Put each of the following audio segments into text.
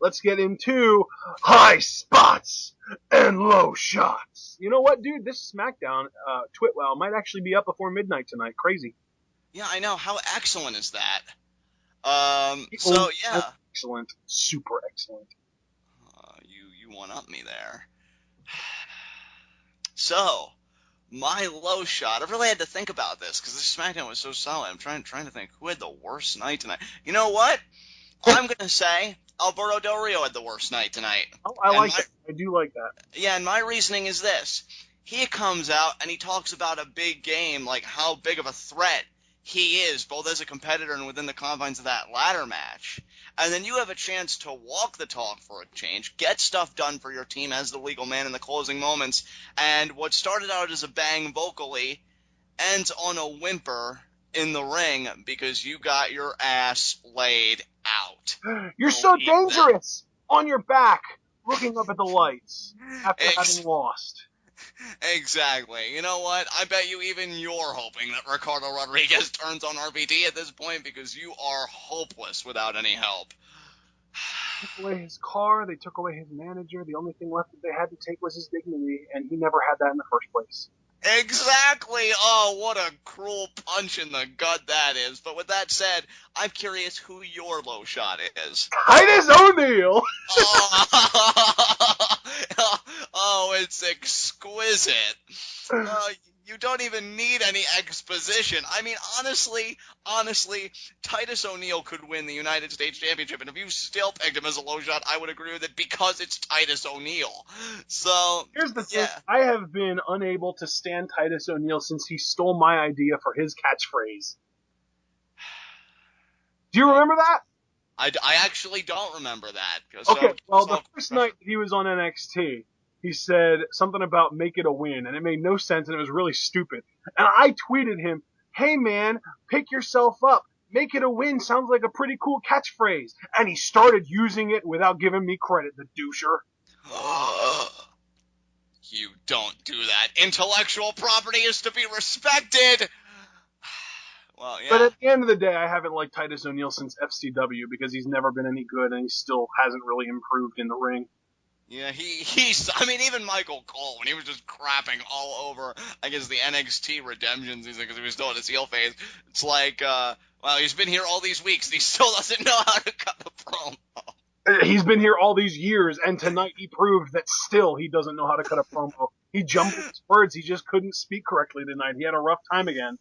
let's get into high spots and low shots. You know what, dude? This Smackdown TWitWoW might actually be up before midnight tonight. Crazy. Yeah, I know. How excellent is that? Yeah. Excellent. Super excellent. You one-up me there. So, my low shot. I really had to think about this because this SmackDown was so solid. I'm trying to think who had the worst night tonight. You know what? I'm gonna say Alberto Del Rio had the worst night tonight. Oh, I like that. I do like that. Yeah, and my reasoning is this. He comes out and he talks about a big game, like how big of a threat he is, both as a competitor and within the confines of that ladder match. And then you have a chance to walk the talk for a change, get stuff done for your team as the legal man in the closing moments, and what started out as a bang vocally ends on a whimper in the ring because you got your ass laid out. You're so dangerous! On your back, looking up at the lights after having lost. Exactly. You know what? I bet you even you're hoping that Ricardo Rodriguez turns on RVD at this point because you are hopeless without any help. They took away his car, they took away his manager, the only thing left that they had to take was his dignity, and he never had that in the first place. Exactly! Oh, what a cruel punch in the gut that is. But with that said, I'm curious who your low shot is. Titus O'Neil! Oh, it's exquisite. You don't even need any exposition. I mean, honestly, Titus O'Neil could win the United States Championship, and if you still picked him as a low shot, I would agree with it because it's Titus O'Neil. So, here's the thing. I have been unable to stand Titus O'Neil since he stole my idea for his catchphrase. Do you remember that? I actually don't remember that. Okay, the first night he was on NXT, he said something about make it a win, and it made no sense, and it was really stupid. And I tweeted him, hey man, pick yourself up. Make it a win sounds like a pretty cool catchphrase. And he started using it without giving me credit, the doucher. You don't do that. Intellectual property is to be respected. Well, yeah. But at the end of the day, I haven't liked Titus O'Neil since FCW because he's never been any good, and he still hasn't really improved in the ring. Yeah, he's, I mean, even Michael Cole, when he was just crapping all over, I guess, the NXT redemption season because he was still in his heel phase, it's like, well, he's been here all these weeks, and he still doesn't know how to cut a promo. He's been here all these years, and tonight he proved that still he doesn't know how to cut a promo. He jumbled his words, he just couldn't speak correctly tonight. He had a rough time again.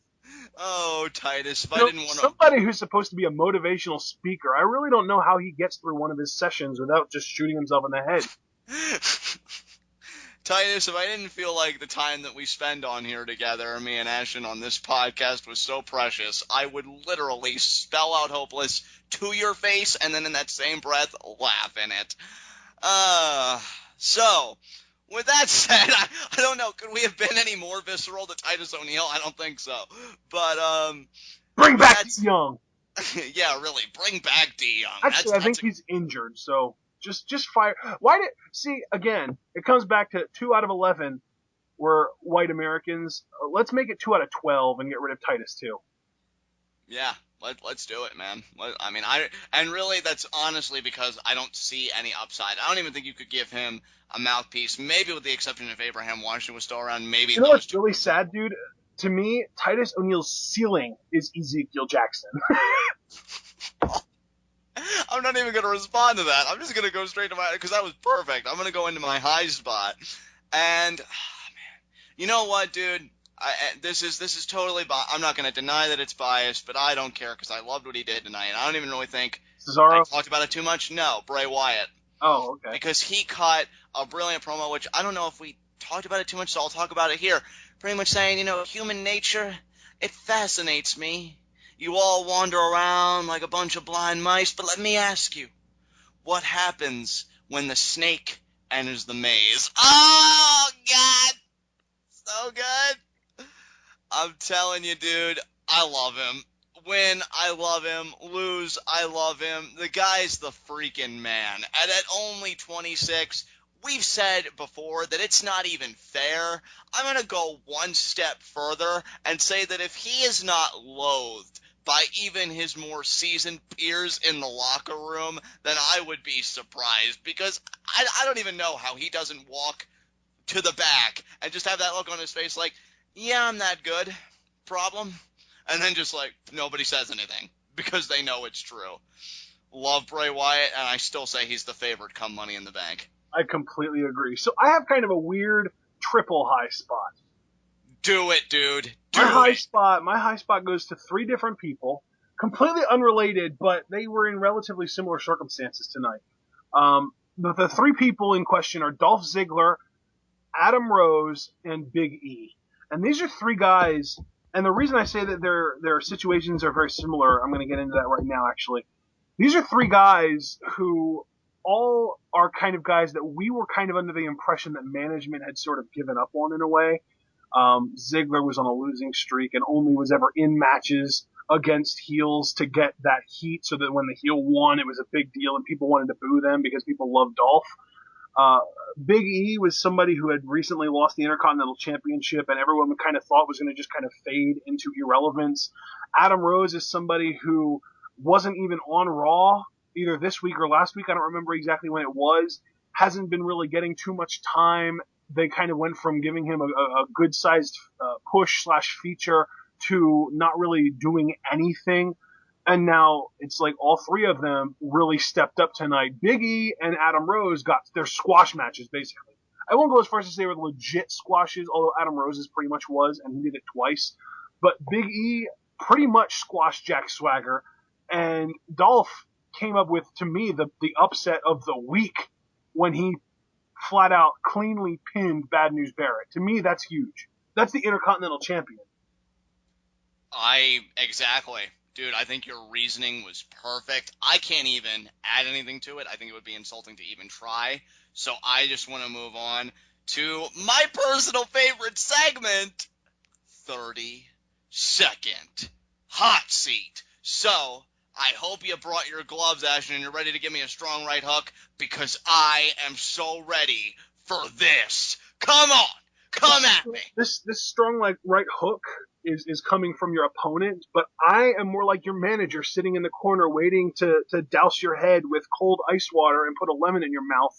Oh, Titus, if I didn't want to... Somebody who's supposed to be a motivational speaker, I really don't know how he gets through one of his sessions without just shooting himself in the head. Titus, if I didn't feel like the time that we spend on here together, me and Ashton on this podcast was so precious, I would literally spell out hopeless to your face and then in that same breath laugh in it. So, with that said, I don't know, could we have been any more visceral to Titus O'Neil? I don't think so. But, bring back D Young. Yeah, really, bring back D Young. Actually, I think he's injured, so... Just fire. Again, it comes back to 2 out of 11 were white Americans. Let's make it 2 out of 12 and get rid of Titus too. Yeah, let's do it, man. And really that's honestly because I don't see any upside. I don't even think you could give him a mouthpiece, maybe with the exception if Abraham Washington was still around, maybe. You know what's really sad, dude? To me, Titus O'Neil's ceiling is Ezekiel Jackson. I'm not even going to respond to that. I'm just going to go straight to because that was perfect. I'm going to go into my high spot. And, man, you know what, dude? This is totally, I'm not going to deny that it's biased, but I don't care because I loved what he did tonight. And I don't even really think Cesaro? I talked about it too much. No, Bray Wyatt. Oh, okay. Because he cut a brilliant promo, which I don't know if we talked about it too much, so I'll talk about it here. Pretty much saying, human nature, it fascinates me. You all wander around like a bunch of blind mice, but let me ask you, what happens when the snake enters the maze? Oh, God! So good! I'm telling you, dude, I love him. Win, I love him. Lose, I love him. The guy's the freaking man. And at only 26, we've said before that it's not even fair. I'm going to go one step further and say that if he is not loathed by even his more seasoned peers in the locker room, then I would be surprised, because I don't even know how he doesn't walk to the back and just have that look on his face like, yeah, I'm that good. Problem? And then just like nobody says anything because they know it's true. Love Bray Wyatt, and I still say he's the favorite come Money in the Bank. I completely agree. So I have kind of a weird triple high spot. Do it, dude. My high spot goes to 3 different people, completely unrelated, but they were in relatively similar circumstances tonight. The 3 people in question are Dolph Ziggler, Adam Rose, and Big E. And these are 3 guys, and the reason I say that their situations are very similar, I'm going to get into that right now, actually. These are 3 guys who all are kind of guys that we were kind of under the impression that management had sort of given up on in a way. Ziggler was on a losing streak and only was ever in matches against heels to get that heat, so that when the heel won, it was a big deal and people wanted to boo them because people loved Dolph. Big E was somebody who had recently lost the Intercontinental Championship and everyone kind of thought was going to just kind of fade into irrelevance. Adam Rose is somebody who wasn't even on Raw either this week or last week. I don't remember exactly when it was. Hasn't been really getting too much time. They kind of went from giving him a good-sized push/feature to not really doing anything. And now it's like all 3 of them really stepped up tonight. Big E and Adam Rose got their squash matches, basically. I won't go as far as to say they were legit squashes, although Adam Rose's pretty much was, and he did it twice. But Big E pretty much squashed Jack Swagger, and Dolph came up with, to me, the upset of the week when he flat out cleanly pinned Bad News Barrett. To me, that's huge. That's the Intercontinental Champion. Exactly. Dude, I think your reasoning was perfect. I can't even add anything to it. I think it would be insulting to even try. So I just want to move on to my personal favorite segment, 30-second hot seat. So I hope you brought your gloves, Ashton, and you're ready to give me a strong right hook, because I am so ready for this. Come on. Come at me. This strong right hook is coming from your opponent, but I am more like your manager sitting in the corner waiting to douse your head with cold ice water and put a lemon in your mouth,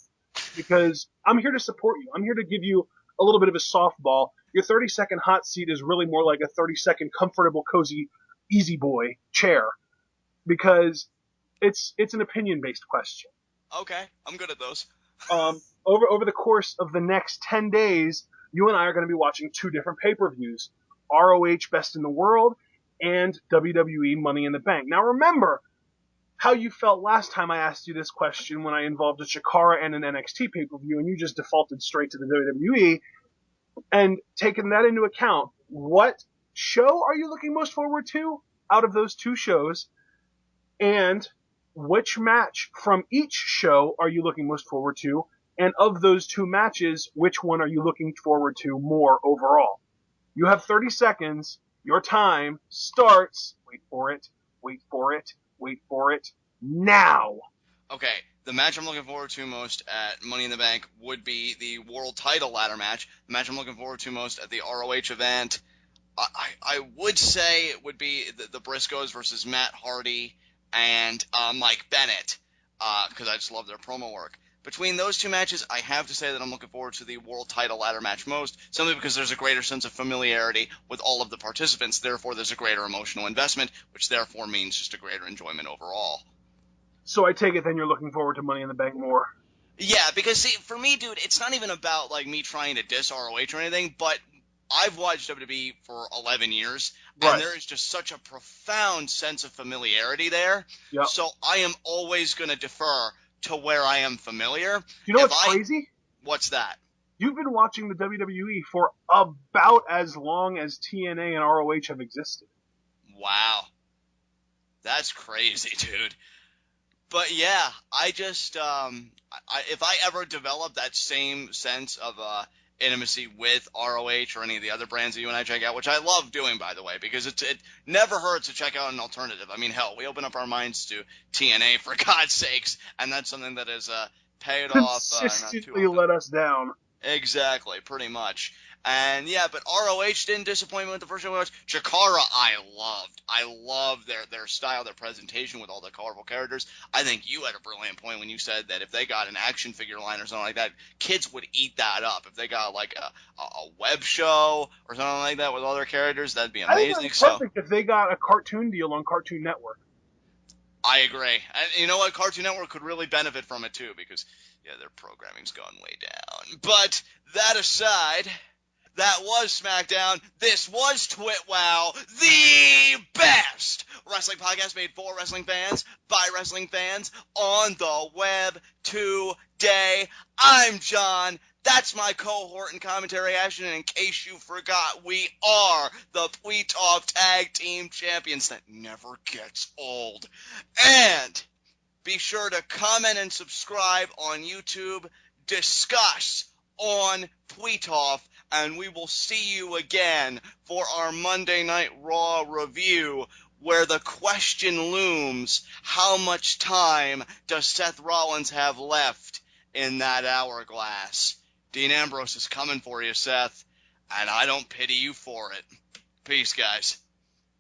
because I'm here to support you. I'm here to give you a little bit of a softball. Your 30-second hot seat is really more like a 30-second comfortable, cozy, easy boy chair, because it's an opinion-based question. Okay, I'm good at those. Over the course of the next 10 days, you and I are going to be watching 2 different pay-per-views, ROH Best in the World and WWE Money in the Bank. Now remember how you felt last time I asked you this question when I involved a Chikara and an NXT pay-per-view, and you just defaulted straight to the WWE. And taking that into account, what show are you looking most forward to out of those 2 shows? And which match from each show are you looking most forward to? And of those 2 matches, which one are you looking forward to more overall? You have 30 seconds. Your time starts. Wait for it. Wait for it. Wait for it. Now. Okay, the match I'm looking forward to most at Money in the Bank would be the World Title ladder match. The match I'm looking forward to most at the ROH event, I would say it would be the Briscoes versus Matt Hardy and Mike Bennett, because I just love their promo work. Between those 2 matches, I have to say that I'm looking forward to the World Title ladder match most, simply because there's a greater sense of familiarity with all of the participants. Therefore, there's a greater emotional investment, which therefore means just a greater enjoyment overall. So I take it then you're looking forward to Money in the Bank more. Yeah, because see, for me, dude, it's not even about like me trying to diss ROH or anything, but I've watched WWE for 11 years, and there is just such a profound sense of familiarity there. Yep. So I am always going to defer to where I am familiar. You know what's crazy? What's that? You've been watching the WWE for about as long as TNA and ROH have existed. Wow. That's crazy, dude. But yeah, I just, if I ever develop that same sense of intimacy with ROH or any of the other brands that you and I check out, which I love doing, by the way, because it never hurts to check out an alternative. I mean, hell, we open up our minds to TNA, for God's sakes, and that's something that has paid off. Consistently let us down. Exactly, pretty much. And yeah, but ROH didn't disappoint me with the first show we watched. Chikara, I loved. I loved their style, their presentation with all the colorful characters. I think you had a brilliant point when you said that if they got an action figure line or something like that, kids would eat that up. If they got like a web show or something like that with all their characters, that'd be I think it would amazing. be So perfect if they got a cartoon deal on Cartoon Network. I agree. And you know what? Cartoon Network could really benefit from it too because, yeah, their programming's gone way down. But that aside, that was SmackDown. This was TWitWoW, the best wrestling podcast made for wrestling fans, by wrestling fans, on the web today. I'm John. That's my cohort and commentary action. And in case you forgot, we are the Tweet-Off Tag Team Champions. That never gets old. And be sure to comment and subscribe on YouTube. Discuss on Tweetoff, and we will see you again for our Monday Night Raw review, where the question looms, how much time does Seth Rollins have left in that hourglass? Dean Ambrose is coming for you, Seth, and I don't pity you for it. Peace, guys.